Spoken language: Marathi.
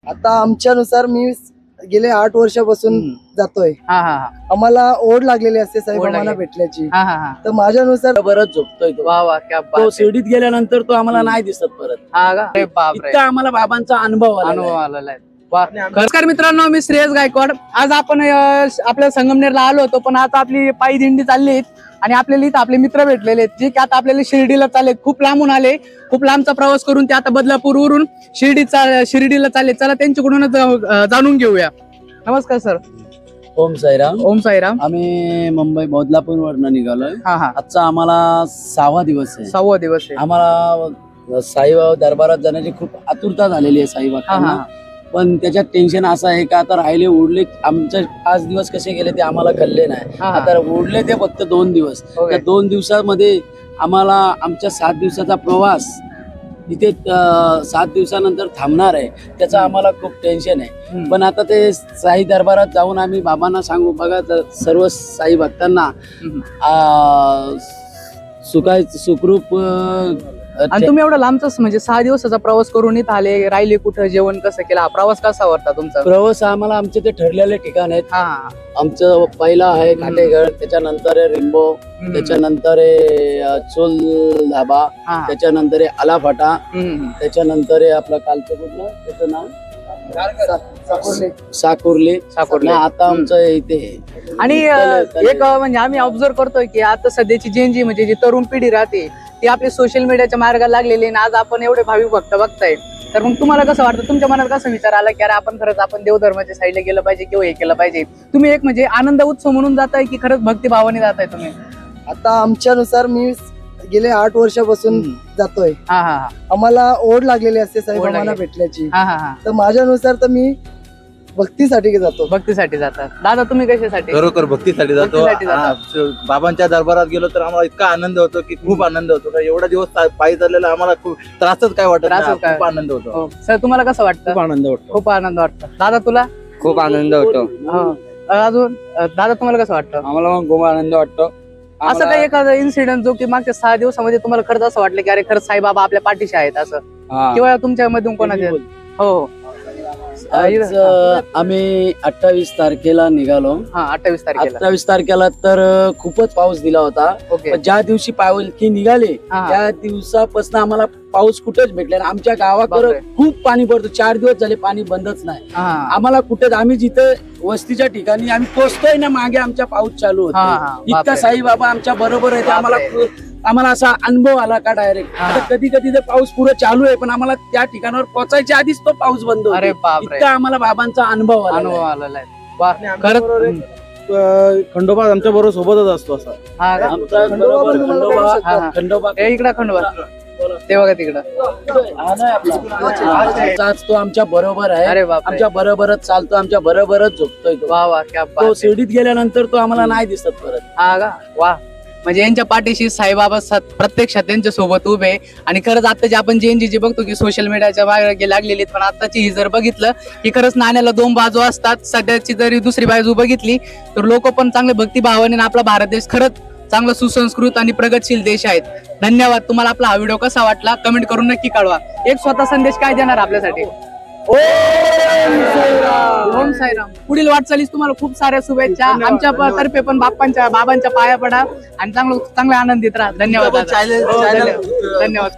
आता आमच्यानुसार मी गेले 8 वर्षापासून जातोय। आम्हाला ओढ लागलेली असते साईबाबांना भेटल्याची। तर माझ्यानुसार बरंच झोपतोय तो। वा वा क्या बात तो शिर्डीत गेल्यानंतर तो आम्हाला नाही दिसत परत। अरे बापरे, इतका आम्हाला बाबांचा अनुभव आलेला आहे। नमस्कार मित्रांनो, मी श्रेयस गायकवाड। आज आपण आपल्या संगमनेरला आलो होतो, पण आता आपली पायी दिंडी चालली आणि आपल्याला इथं आपले मित्र भेटलेले आहेत जे की आता आपल्याला शिर्डीला चालले। खूप लांबून आले, खूप लांबचा प्रवास करून ते आता बदलापूरवरून शिर्डीला चालले। चला त्यांच्याकडूनच जाणून घेऊया। नमस्कार सर। ओम साईराम। ओम साईराम। आम्ही मुंबई बदलापूर वरनं निघालोय। आजचा आम्हाला 6वा दिवस आहे। 6वा दिवस आहे। आम्हाला साईबाबा दरबारात जाण्याची खूप आतुरता झालेली आहे साईबाबांना। पण त्याच्यात टेन्शन असं आहे का आता राहिले उरले आमचे 5 दिवस कसे गेले ते आम्हाला कळले नाही। आता उरले ते फक्त 2 दिवस। त्या 2 दिवसामध्ये आम्हाला आमच्या 7 दिवसाचा प्रवास इथे 7 दिवसानंतर थांबणार आहे, त्याचा आम्हाला खूप टेन्शन आहे। पण आता ते साई दरबारात जाऊन आम्ही बाबांना सांगू, बघा सर्व साई भक्तांना सुखरूप। आणि तुम्ही एवढा लांबच म्हणजे 6 दिवसाचा प्रवास करून इथं आले, राहिले कुठं, जेवण कसं केलं, हा प्रवास कसा वाटता तुमचा? प्रवास आम्हाला आमचे ते ठरलेले ठिकाण आहेत। आमचं पहिला आहे काटेगड, त्याच्यानंतर आहे रिंबो, त्याच्यानंतर आहे चोल धाबा, त्याच्यानंतर आहे आलाफाटा, त्याच्यानंतर आहे आपलं कालचं कुठलं त्याचं नाव साकुर्ले। आता आमचं इथे आणि एक म्हणजे आम्ही ऑब्झर्व करतोय की आता सध्याची जी म्हणजे जी तरुण पिढी राहते ती आपली सोशल मीडियाच्या मार्गाला लागलेली आहे। आज आपण एवढे भाविक भक्त बघताय, तर मग तुम्हाला कसं वाटतं, तुमच्या मनात कसा विचार आला की अरे आपण खरंच आपण देवधर्माच्या साईडला गेलं पाहिजे किंवा हे केलं पाहिजे? तुम्ही एक म्हणजे आनंद उत्सव म्हणून जाताय की खरंच भक्तिभावाने जाताय तुम्ही? आता आमच्यानुसार मी गेले 8 वर्षापासून जातोय। आम्हाला ओढ लागलेली असते साईबाबांना भेटल्याची। तर माझ्यानुसार तर मी भक्तीसाठी जातो। भक्तीसाठी जातात। दादा तुम्ही कशासाठी? खरोखर भक्तीसाठी जातो। बाबांच्या दरबारात गेलो तर आम्हाला इतका आनंद होतो की खूप आनंद होतो का एवढा दिवस पायी चाललेला आम्हाला खूप त्रासच काय वाटत नाही, खूप आनंद होतो। सर तुम्हाला कसं वाटतं? खूप आनंद वाटतो। खूप आनंद वाटतं। दादा तुला? खूप आनंद होतो। अजून दादा तुम्हाला कसं वाटतं? आम्हाला पण खूप आनंद वाटतो। असं काही एखादा इन्सिडेंट जो की मागच्या 6 दिवसामध्ये तुम्हाला खरंच असं वाटलं की अरे खरंच साईबाबा आपल्या पाठीशी आहेत असं, किंवा तुमच्या मधून कोणाचे? हो, आम्ही 28 तारखेला निघालो। 28 तारखेला तर खूपच पाऊस दिला होता। ज्या दिवशी पालखी निघाली त्या दिवसापासून आम्हाला पाऊस कुठेच भेटला नाही। आमच्या गावाकडे खूप पाणी पडतो, 4 दिवस झाले पाणी बंदच नाही आम्हाला कुठेच। आम्ही जिथे वस्तीच्या ठिकाणी आम्ही पोहोचतोय ना, मागे आमच्या पाऊस चालू होता। इतका साईबाबा आमच्या बरोबर आहे। आम्हाला असा अनुभव आला का डायरेक्ट आता कधी कधी ते पाऊस पुढे चालू आहे पण आम्हाला त्या ठिकाणावर पोहोचायच्या आधीच तो पाऊस बंद होतो। इतका आम्हाला बाबांचा अनुभव आलेला आहे। खंडोबा आमच्या बरोबर सोबतच असतो असा। खंडोबा इकडे, खंडोबा ते बघा तिकडं, तो आमच्या बरोबर आहे। आमच्या बरोबरच चालतो, आमच्या बरोबरच झोपतोय तो। वा वा क्या बात। तो शिर्डीत गेल्यानंतर तो आम्हाला नाही दिसत परत। वा, म्हणजे यांच्या पाठीशी साईबाबा प्रत्यक्षात त्यांच्या सोबत उभे। आणि खरंच आता जे आपण जी बघतो की सोशल मीडियाच्या मागे लागलेली, पण आताची ही जर बघितलं की खरंच नाण्याला 2 बाजू असतात। सध्याची जरी दुसरी बाजू बघितली तर लोक पण चांगले भक्तिभावाने, आपला भारत देश खरंच चांगला सुसंस्कृत आणि प्रगतशील देश आहेत। धन्यवाद। तुम्हाला आपला हा व्हिडिओ कसा वाटला कमेंट करून नक्की कळवा। एक स्वतः संदेश काय देणार आपल्यासाठी? ओम साईराम। पुढील वाटचालीस तुम्हाला खूप साऱ्या शुभेच्छा। आमच्या तर्फे पण बाबांच्या पाया पडा आणि चांगला आनंदित राहा। धन्यवाद। धन्यवाद।